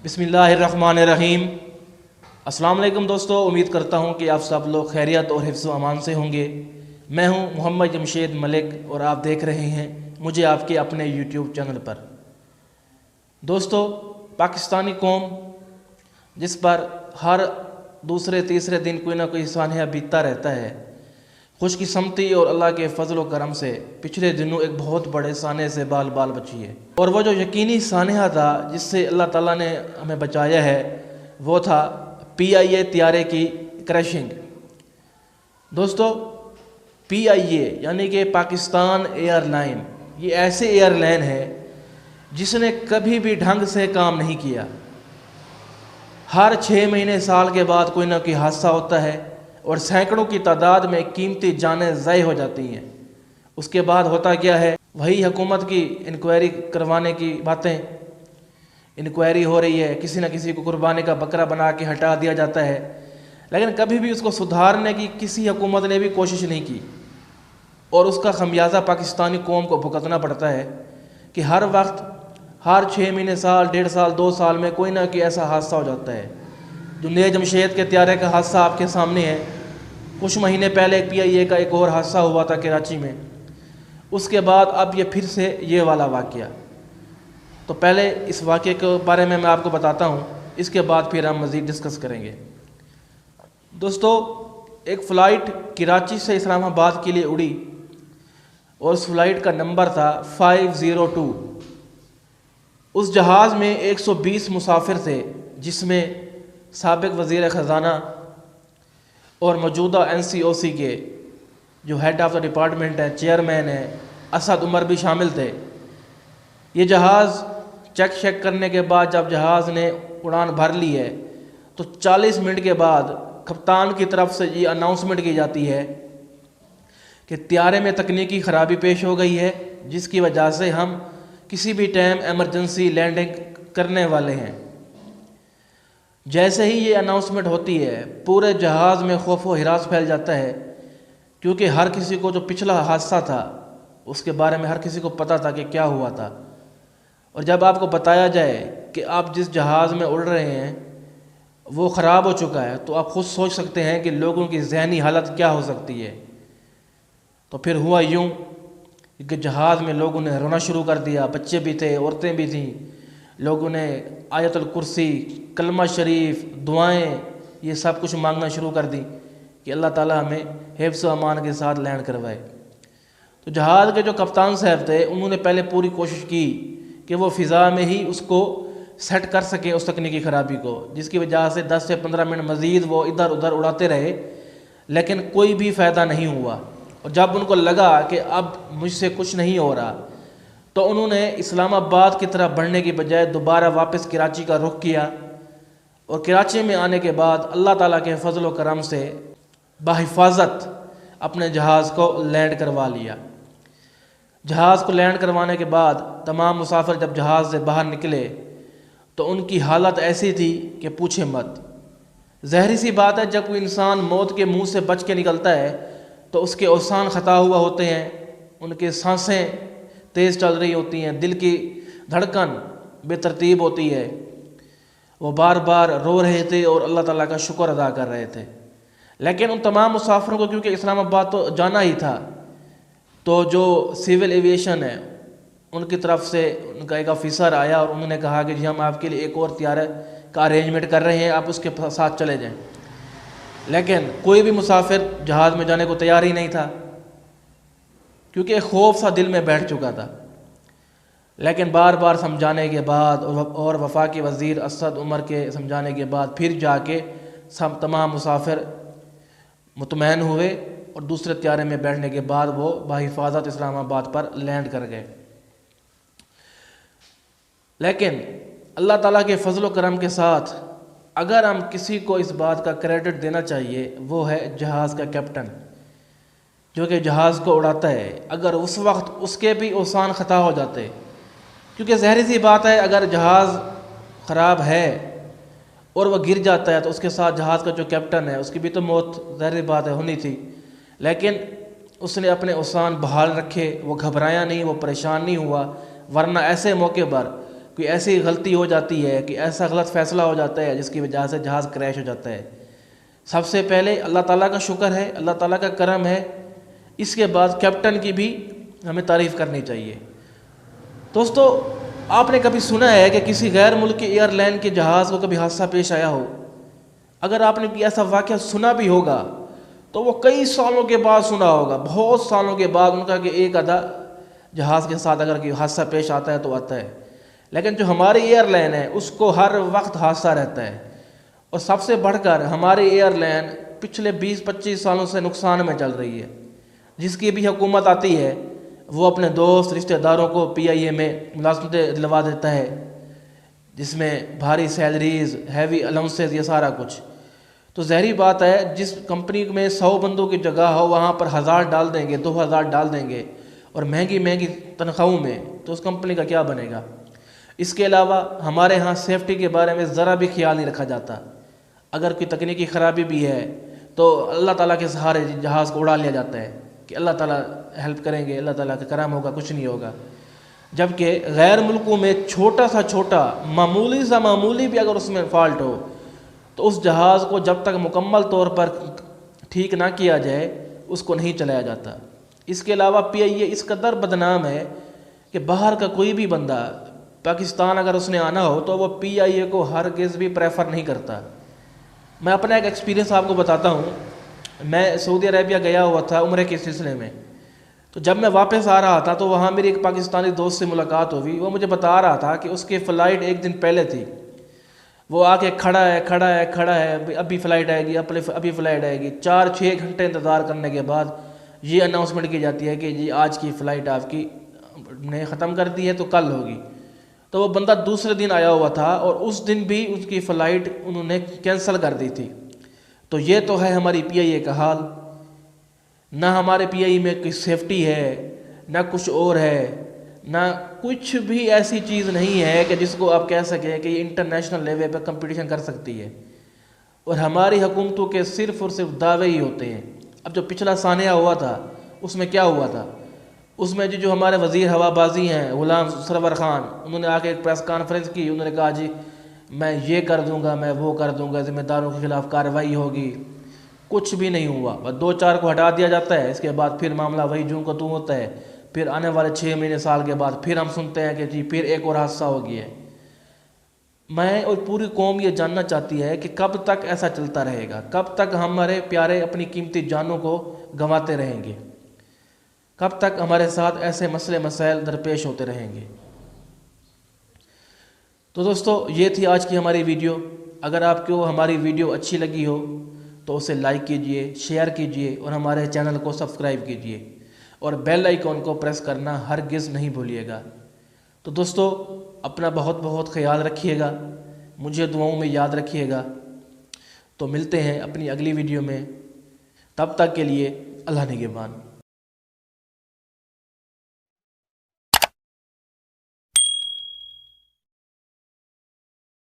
बिस्मिल्लाहिर्रहमानिर्रहीम। अस्सलाम वालेकुम दोस्तों, उम्मीद करता हूँ कि आप सब लोग खैरियत और हिफ्ज़ व अमान से होंगे। मैं हूँ मोहम्मद जमशेद मलिक और आप देख रहे हैं मुझे आपके अपने यूट्यूब चैनल पर। दोस्तों, पाकिस्तानी कौम जिस पर हर दूसरे तीसरे दिन कोई ना कोई सानहा बीतता रहता है, खुशकिस्मती और अल्लाह के फजल व करम से पिछले दिनों एक बहुत बड़े साने से बाल बाल बची है। और वो जो यकीनी सानहा था जिससे अल्लाह ताला ने हमें बचाया है, वो था PIA तैयारे की क्रैशिंग। दोस्तों, PIA यानी कि पाकिस्तान एयरलाइन, ये ऐसे एयरलाइन है जिसने कभी भी ढंग से काम नहीं किया। हर 6 महीने साल के बाद कोई ना कोई हादसा होता है और सैकड़ों की तादाद में कीमती जानें ज़ाय हो जाती हैं। उसके बाद होता क्या है, वही हुकूमत की इंक्वायरी करवाने की बातें, इंक्वायरी हो रही है, किसी न किसी को कुर्बानी का बकरा बना के हटा दिया जाता है, लेकिन कभी भी उसको सुधारने की किसी हुकूमत ने भी कोशिश नहीं की। और उसका खमियाजा पाकिस्तानी कौम को भुगतना पड़ता है कि हर वक्त, हर 6 महीने, साल, 1.5 साल, 2 साल में कोई ना कोई ऐसा हादसा हो जाता है। जो नए जमशेद के तैयारे का हादसा आपके सामने है, कुछ महीने पहले PIA का एक और हादसा हुआ था कराची में। उसके बाद अब ये फिर से ये वाला वाक़या। तो पहले इस वाक़े के बारे में मैं आपको बताता हूँ, इसके बाद फिर हम मज़ीद डिस्कस करेंगे। दोस्तों, एक फ़्लाइट कराची से इस्लामाबाद के लिए उड़ी और उस फ़्लाइट का नंबर था 502। उस जहाज़ में 120 मुसाफिर थे, जिसमें साबिक वज़ीर ख़ज़ाना और मौजूदा NCOC के जो हेड ऑफ़ द डिपार्टमेंट है, चेयरमैन है, असद उमर भी शामिल थे। ये जहाज़ चेक करने के बाद जब जहाज़ ने उड़ान भर ली है तो 40 मिनट के बाद कप्तान की तरफ से ये अनाउंसमेंट की जाती है कि तैयारे में तकनीकी ख़राबी पेश हो गई है, जिसकी वजह से हम किसी भी टाइम एमरजेंसी लैंडिंग करने वाले हैं। जैसे ही ये अनाउंसमेंट होती है, पूरे जहाज़ में खौफ व हिरास फैल जाता है, क्योंकि हर किसी को जो पिछला हादसा था उसके बारे में हर किसी को पता था कि क्या हुआ था। और जब आपको बताया जाए कि आप जिस जहाज़ में उड़ रहे हैं वो ख़राब हो चुका है, तो आप खुद सोच सकते हैं कि लोगों की ज़हनी हालत क्या हो सकती है। तो फिर हुआ यूँ कि जहाज़ में लोगों ने रोना शुरू कर दिया, बच्चे भी थे, औरतें भी थीं। लोगों ने आयतुल कुर्सी, कलमा शरीफ, दुआएं, ये सब कुछ मांगना शुरू कर दी कि अल्लाह ताला हमें हिफ्ज़ व अमान के साथ लैंड करवाए। तो जहाज़ के जो कप्तान साहब थे, उन्होंने पहले पूरी कोशिश की कि वो फ़िज़ा में ही उसको सेट कर सकें, उस तकनीकी ख़राबी को, जिसकी वजह से 10 से 15 मिनट मज़ीद वो इधर उधर उड़ाते रहे, लेकिन कोई भी फ़ायदा नहीं हुआ। और जब उनको लगा कि अब मुझसे कुछ नहीं हो रहा, तो उन्होंने इस्लामाबाद की तरफ बढ़ने की बजाय दोबारा वापस कराची का रुख किया। और कराची में आने के बाद अल्लाह ताला के फजल व करम से बाहिफाजत अपने जहाज़ को लैंड करवा लिया। जहाज़ को लैंड करवाने के बाद तमाम मुसाफिर जब जहाज़ से बाहर निकले तो उनकी हालत ऐसी थी कि पूछे मत। ज़ाहिर सी बात है, जब कोई इंसान मौत के मुंह से बच के निकलता है तो उसके औसान ख़ता हुआ होते हैं, उनके सांसें तेज़ चल रही होती हैं, दिल की धड़कन बेतरतीब होती है। वो बार बार रो रहे थे और अल्लाह ताला का शुक्र अदा कर रहे थे। लेकिन उन तमाम मुसाफिरों को क्योंकि इस्लामाबाद तो जाना ही था, तो जो सिविल एविएशन है उनकी तरफ से उनका एक ऑफिसर आया और उन्होंने कहा कि जी हम आपके लिए एक और तैयारे का अरेंजमेंट कर रहे हैं, आप उसके साथ चले जाएं। लेकिन कोई भी मुसाफिर जहाज़ में जाने को तैयार ही नहीं था, क्योंकि एक खौफ सा दिल में बैठ चुका था। लेकिन बार बार समझाने के बाद और वफाकी वज़ीर असद उमर के समझाने के बाद फिर जाके सब तमाम मुसाफिर मुतमैन हुए और दूसरे तैयारे में बैठने के बाद वो बाहिफाजत इस्लामाबाद पर लैंड कर गए। लेकिन अल्लाह ताला के फजल व करम के साथ अगर हम किसी को इस बात का क्रेडिट देना चाहिए, वो है जहाज़ का कैप्टन, जो कि जहाज़ को उड़ाता है। अगर उस वक्त उसके भी औसान ख़ता हो जाते, क्योंकि ज़ाहिर सी बात है अगर जहाज़ ख़राब है और वह गिर जाता है तो उसके साथ जहाज़ का जो कैप्टन है उसकी भी तो मौत ज़ाहिर बात है होनी थी। लेकिन उसने अपने औसान बहाल रखे, वो घबराया नहीं, वो परेशान नहीं हुआ, वरना ऐसे मौके पर کوئی ایسی غلطی ہو جاتی ہے کہ ایسا غلط فیصلہ ہو جاتا ہے جس کی وجہ سے جہاز کریش ہو جاتا ہے، سب سے پہلے اللہ تعالیٰ کا شکر ہے، اللہ تعالیٰ کا کرم ہے، اس کے بعد کیپٹن کی بھی ہمیں تعریف کرنی چاہیے۔ دوستو، آپ نے کبھی سنا ہے کہ کسی غیر ملکی ایئر لائن کے جہاز کو کبھی حادثہ پیش آیا ہو؟ اگر آپ نے ایسا واقعہ سنا بھی ہوگا تو وہ کئی سالوں کے بعد سنا ہوگا، بہت سالوں کے بعد ان کا کہ ایک آدھا جہاز کے ساتھ اگر کوئی حادثہ پیش آتا ہے تو آتا ہے، لیکن جو ہماری ایئر لائن ہے اس کو ہر وقت حادثہ رہتا ہے۔ اور سب سے بڑھ کر ہماری ایئر لائن پچھلے 20-25 سالوں سے نقصان میں چل رہی ہے۔ جس کی بھی حکومت آتی ہے وہ اپنے دوست رشتہ داروں کو PIA میں ملازمتیں دلوا دیتا ہے، جس میں بھاری سیلریز، ہیوی الاؤنسز، یہ سارا کچھ۔ تو ظاہری بات ہے جس کمپنی میں 100 بندوں کی جگہ ہو وہاں پر 1000 ڈال دیں گے، 2000 ڈال دیں گے اور مہنگی تنخواہوں میں، تو اس کمپنی کا کیا بنے گا؟ اس کے علاوہ ہمارے ہاں سیفٹی کے بارے میں ذرا بھی خیال نہیں رکھا جاتا۔ اگر کوئی تکنیکی خرابی بھی ہے تو اللہ تعالیٰ کے سہارے جہاز کو اڑا لیا جاتا ہے کہ اللہ تعالیٰ ہیلپ کریں گے، اللہ تعالیٰ کا کرم ہوگا، کچھ نہیں ہوگا۔ جبکہ غیر ملکوں میں چھوٹا سا چھوٹا، معمولی بھی اگر اس میں فالٹ ہو تو اس جہاز کو جب تک مکمل طور پر ٹھیک نہ کیا جائے اس کو نہیں چلایا جاتا۔ اس کے علاوہ PIA اس قدر بدنام ہے کہ باہر کا کوئی بھی بندہ پاکستان اگر اس نے آنا ہو تو وہ PIA کو ہرگز بھی پریفر نہیں کرتا۔ میں اپنا ایک ایکسپیرینس آپ کو بتاتا ہوں۔ میں سعودی عربیہ گیا ہوا تھا عمرے کے سلسلے میں، تو جب میں واپس آ رہا تھا تو وہاں میری ایک پاکستانی دوست سے ملاقات ہوئی۔ وہ مجھے بتا رہا تھا کہ اس کی فلائٹ ایک دن پہلے تھی، وہ آ کے کھڑا ہے، ابھی فلائٹ آئے گی، ابھی فلائٹ آئے گی۔ 4-6 گھنٹے انتظار کرنے کے بعد یہ اناؤنسمنٹ کی جاتی ہے کہ جی آج کی فلائٹ آپ کی نے ختم کر دی ہے تو کل ہوگی۔ تو وہ بندہ دوسرے دن آیا ہوا تھا اور اس دن بھی اس کی فلائٹ انہوں نے کینسل کر دی تھی۔ تو یہ تو ہے ہماری PIA کا حال۔ نہ ہمارے PIA میں کوئی سیفٹی ہے، نہ کچھ اور ہے، نہ کچھ بھی ایسی چیز نہیں ہے کہ جس کو آپ کہہ سکیں کہ یہ انٹرنیشنل لیول پہ کمپٹیشن کر سکتی ہے۔ اور ہماری حکومتوں کے صرف اور صرف دعوے ہی ہوتے ہیں۔ اب جو پچھلا سانحہ ہوا تھا اس میں کیا ہوا تھا؟ اس میں جو ہمارے وزیر ہوا بازی ہیں غلام سرور خان، انہوں نے آ کے ایک پریس کانفرنس کی، انہوں نے کہا جی میں یہ کر دوں گا، میں وہ کر دوں گا، ذمہ داروں کے خلاف کارروائی ہوگی۔ کچھ بھی نہیں ہوا، بس 2-4 کو ہٹا دیا جاتا ہے، اس کے بعد پھر معاملہ وہی جوں کا توں ہوتا ہے۔ پھر آنے والے 6 مہینے سال کے بعد پھر ہم سنتے ہیں کہ جی پھر ایک اور حادثہ ہو گیا ہے۔ میں اور پوری قوم یہ جاننا چاہتی ہے کہ کب تک ایسا چلتا رہے گا؟ کب تک ہمارے پیارے اپنی قیمتی جانوں کو گنواتے رہیں گے؟ کب تک ہمارے ساتھ ایسے مسئلے مسائل درپیش ہوتے رہیں گے؟ تو دوستو، یہ تھی آج کی ہماری ویڈیو۔ اگر آپ کو ہماری ویڈیو اچھی لگی ہو تو اسے لائک کیجئے، شیئر کیجئے اور ہمارے چینل کو سبسکرائب کیجئے اور بیل آئیکن کو پریس کرنا ہرگز نہیں بھولیے گا۔ تو دوستو، اپنا بہت بہت خیال رکھیے گا، مجھے دعاؤں میں یاد رکھیے گا۔ تو ملتے ہیں اپنی اگلی ویڈیو میں، تب تک کے لیے اللہ نگہبان۔